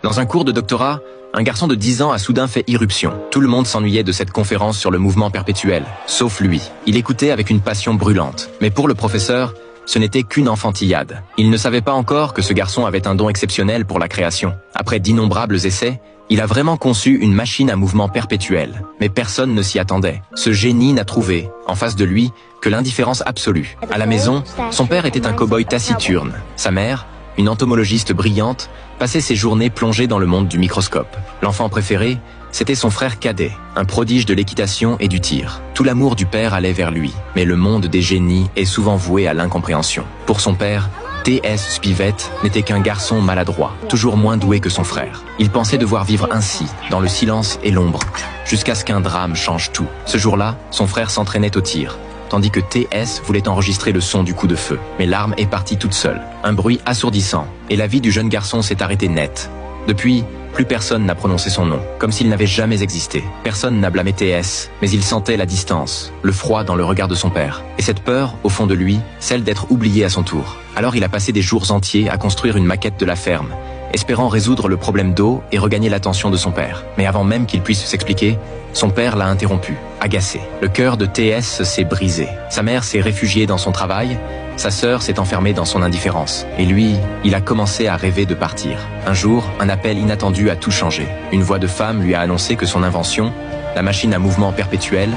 Dans un cours de doctorat, un garçon de 10 ans a soudain fait irruption. Tout le monde s'ennuyait de cette conférence sur le mouvement perpétuel, sauf lui. Il écoutait avec une passion brûlante. Mais pour le professeur, ce n'était qu'une enfantillade. Il ne savait pas encore que ce garçon avait un don exceptionnel pour la création. Après d'innombrables essais, il a vraiment conçu une machine à mouvement perpétuel. Mais personne ne s'y attendait. Ce génie n'a trouvé, en face de lui, que l'indifférence absolue. À la maison, son père était un cow-boy taciturne. Sa mère, une entomologiste brillante, passait ses journées plongée dans le monde du microscope. L'enfant préféré, c'était son frère cadet, un prodige de l'équitation et du tir. Tout l'amour du père allait vers lui, mais le monde des génies est souvent voué à l'incompréhension. Pour son père, T.S. Spivett n'était qu'un garçon maladroit, toujours moins doué que son frère. Il pensait devoir vivre ainsi, dans le silence et l'ombre, jusqu'à ce qu'un drame change tout. Ce jour-là, son frère s'entraînait au tir, tandis que T.S. voulait enregistrer le son du coup de feu. Mais l'arme est partie toute seule. Un bruit assourdissant, et la vie du jeune garçon s'est arrêtée net. Depuis, plus personne n'a prononcé son nom, comme s'il n'avait jamais existé. Personne n'a blâmé T.S., mais il sentait la distance, le froid dans le regard de son père. Et cette peur, au fond de lui, celle d'être oublié à son tour. Alors il a passé des jours entiers à construire une maquette de la ferme, espérant résoudre le problème d'eau et regagner l'attention de son père. Mais avant même qu'il puisse s'expliquer, son père l'a interrompu, agacé. Le cœur de T.S. s'est brisé. Sa mère s'est réfugiée dans son travail, sa sœur s'est enfermée dans son indifférence. Et lui, il a commencé à rêver de partir. Un jour, un appel inattendu a tout changé. Une voix de femme lui a annoncé que son invention, la machine à mouvement perpétuel,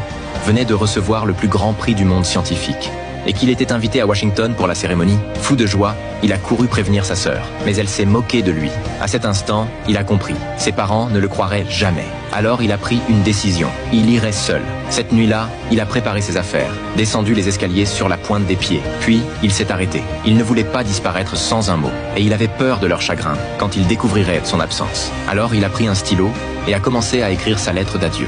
venait de recevoir le plus grand prix du monde scientifique. Et qu'il était invité à Washington pour la cérémonie. Fou de joie, il a couru prévenir sa sœur. Mais elle s'est moquée de lui. À cet instant, il a compris. Ses parents ne le croiraient jamais. Alors il a pris une décision. Il irait seul. Cette nuit-là, il a préparé ses affaires, descendu les escaliers sur la pointe des pieds. Puis, il s'est arrêté. Il ne voulait pas disparaître sans un mot. Et il avait peur de leur chagrin quand il découvrirait son absence. Alors il a pris un stylo et a commencé à écrire sa lettre d'adieu.